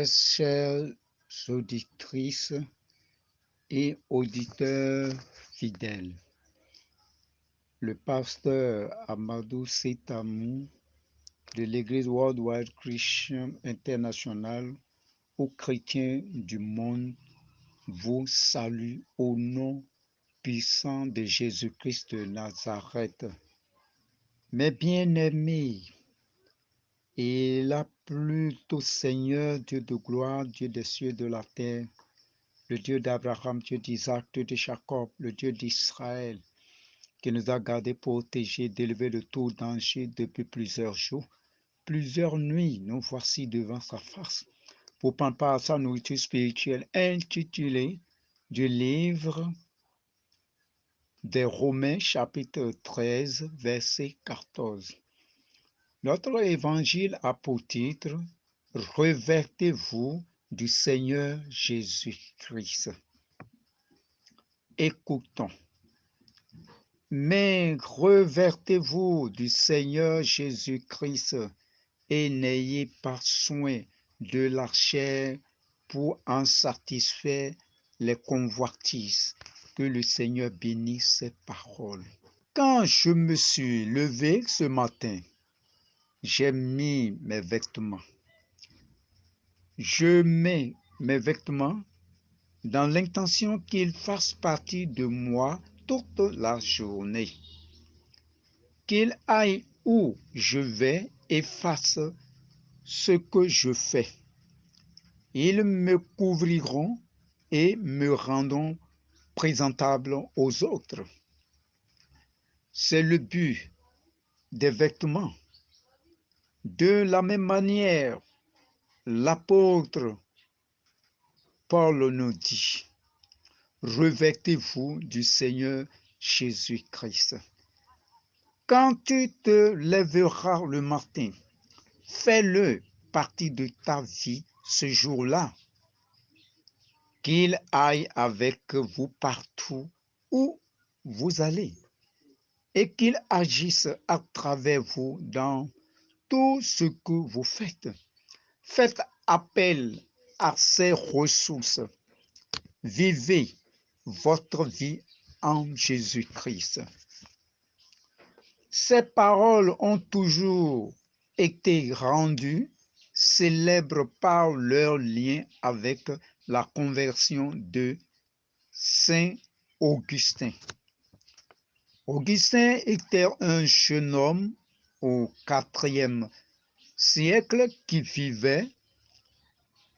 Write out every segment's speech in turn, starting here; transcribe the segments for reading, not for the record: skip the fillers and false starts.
Très chères auditrices et auditeurs fidèles, le pasteur Amadou Setamou de l'Église Worldwide Christian International aux chrétiens du monde vous salue au nom puissant de Jésus-Christ de Nazareth. Mes bien-aimés, et la plutôt Seigneur, Dieu de gloire, Dieu des cieux et de la terre, le Dieu d'Abraham, Dieu d'Isaac, Dieu de Jacob, le Dieu d'Israël, qui nous a gardés, protégés, délivés de tout danger depuis plusieurs jours, plusieurs nuits, nous voici devant sa face pour prendre part à sa nourriture spirituelle intitulée du livre des Romains, chapitre 13, verset 14. Notre évangile a pour titre « Revêtez-vous du Seigneur Jésus-Christ ». Écoutons. Mais revêtez-vous du Seigneur Jésus-Christ et n'ayez pas soin de la chair pour en satisfaire les convoitises. Que le Seigneur bénisse ses paroles. Quand je me suis levé ce matin, j'ai mis mes vêtements. Je mets mes vêtements dans l'intention qu'ils fassent partie de moi toute la journée. Qu'ils aillent où je vais et fassent ce que je fais. Ils me couvriront et me rendront présentable aux autres. C'est le but des vêtements. De la même manière, l'apôtre Paul nous dit, revêtez-vous du Seigneur Jésus-Christ. Quand tu te lèveras le matin, fais-le partie de ta vie ce jour-là. Qu'il aille avec vous partout où vous allez et qu'il agisse à travers vous dans tout ce que vous faites. Faites appel à ses ressources. Vivez votre vie en Jésus-Christ. Ces paroles ont toujours été rendues célèbres par leur lien avec la conversion de Saint Augustin. Augustin était un jeune homme au IVe siècle qui vivait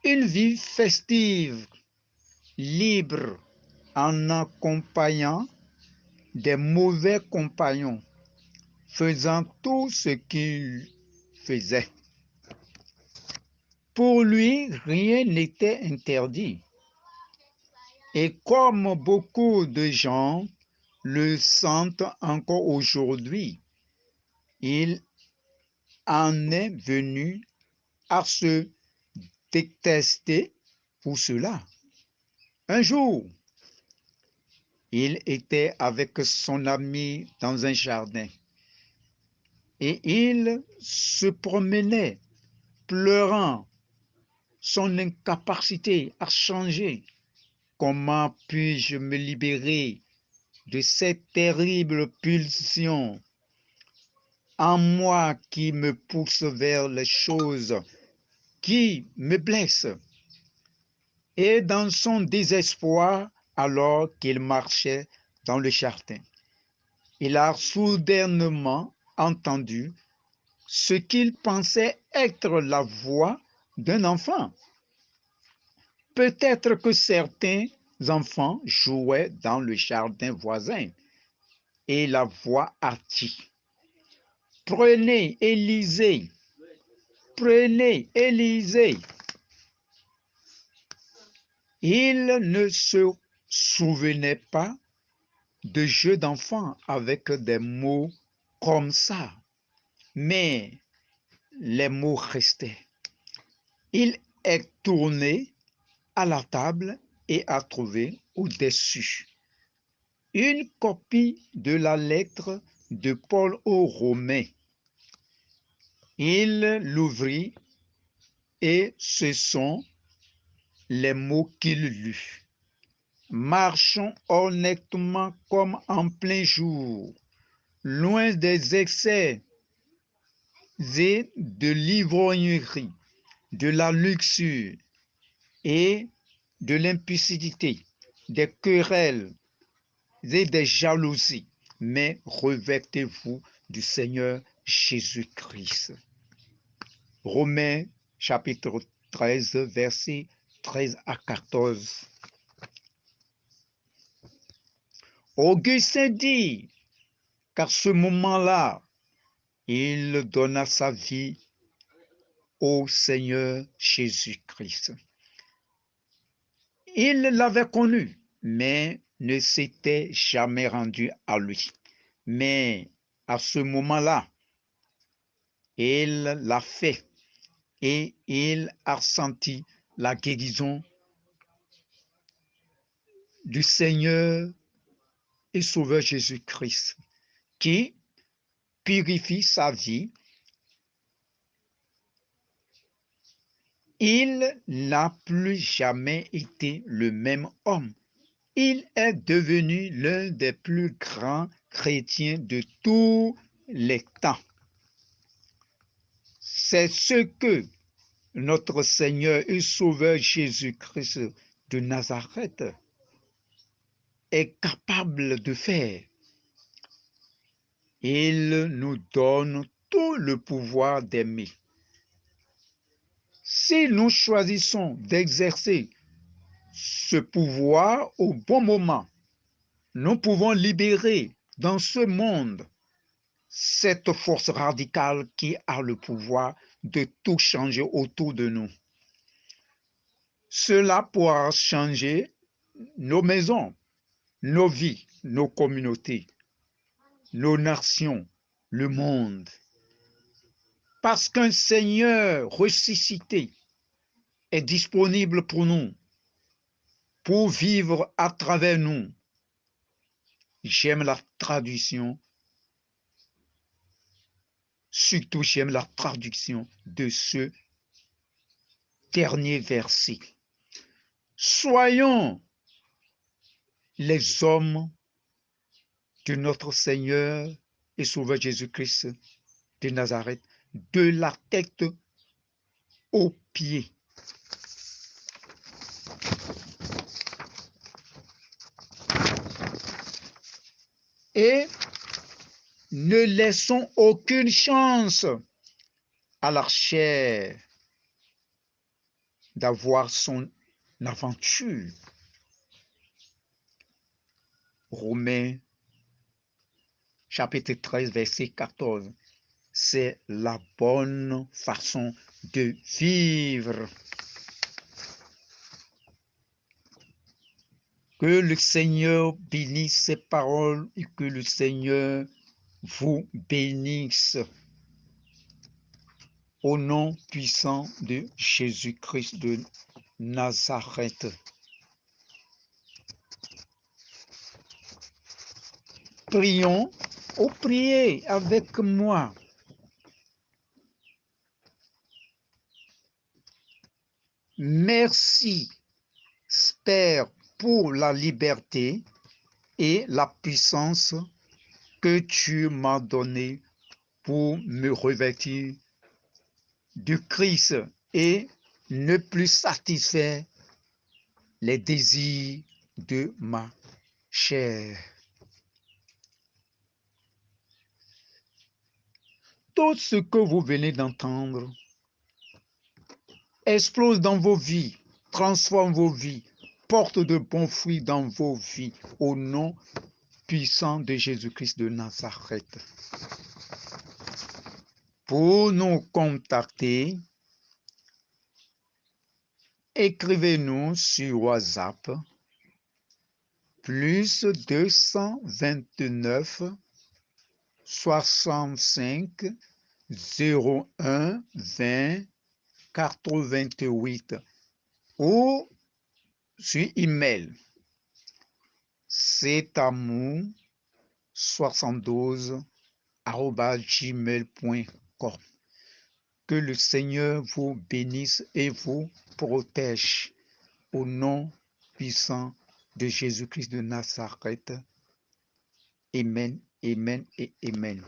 une vie festive, libre, en accompagnant des mauvais compagnons, faisant tout ce qu'il faisait. Pour lui, rien n'était interdit. Et comme beaucoup de gens le sentent encore aujourd'hui, il en est venu à se détester pour cela. Un jour, il était avec son ami dans un jardin et il se promenait pleurant son incapacité à changer. Comment puis-je me libérer de cette terrible pulsion en moi qui me pousse vers les choses qui me blessent? Et dans son désespoir, alors qu'il marchait dans le jardin, il a soudainement entendu ce qu'il pensait être la voix d'un enfant. Peut-être que certains enfants jouaient dans le jardin voisin et la voix a dit, « Prenez Élisée, prenez Élisée. » Il ne se souvenait pas de jeux d'enfants avec des mots comme ça, mais les mots restaient. Il est tourné à la table et a trouvé au-dessus une copie de la lettre de Paul aux Romains. Il l'ouvrit et ce sont les mots qu'il lut. Marchons honnêtement comme en plein jour, loin des excès et de l'ivrognerie, de la luxure et de l'impudicité, des querelles et des jalousies, mais revêtez-vous du Seigneur Jésus-Christ. Romains chapitre 13, versets 13 à 14. Augustin dit qu'à ce moment-là, il donna sa vie au Seigneur Jésus-Christ. Il l'avait connu, mais ne s'était jamais rendu à lui. Mais à ce moment-là, il l'a fait et il a senti la guérison du Seigneur et Sauveur Jésus-Christ qui purifie sa vie. Il n'a plus jamais été le même homme. Il est devenu l'un des plus grands chrétiens de tous les temps. C'est ce que notre Seigneur et Sauveur Jésus-Christ de Nazareth est capable de faire. Il nous donne tout le pouvoir d'aimer. Si nous choisissons d'exercer ce pouvoir au bon moment, nous pouvons libérer dans ce monde cette force radicale qui a le pouvoir de tout changer autour de nous. Cela pourra changer nos maisons, nos vies, nos communautés, nos nations, le monde. Parce qu'un Seigneur ressuscité est disponible pour nous, pour vivre à travers nous. J'aime la traduction, surtout j'aime la traduction de ce dernier verset. Soyons les hommes de notre Seigneur et Sauveur Jésus-Christ de Nazareth, de la tête aux pieds. Et ne laissons aucune chance à la chair d'avoir son aventure. Romains chapitre 13, verset 14. C'est la bonne façon de vivre. Que le Seigneur bénisse ces paroles et que le Seigneur vous bénisse. Au nom puissant de Jésus-Christ de Nazareth. Prions ou priez avec moi. Merci, Père, pour la liberté et la puissance que tu m'as donnée pour me revêtir du Christ et ne plus satisfaire les désirs de ma chair. Tout ce que vous venez d'entendre explose dans vos vies, transforme vos vies, porte de bons fruits dans vos vies, au nom puissant de Jésus-Christ de Nazareth. Pour nous contacter, écrivez-nous sur WhatsApp plus 229 65 01 20 88 ou sur email cetamour72@gmail.com. Que le Seigneur vous bénisse et vous protège. au nom puissant de Jésus-Christ de Nazareth. Amen, amen et amen.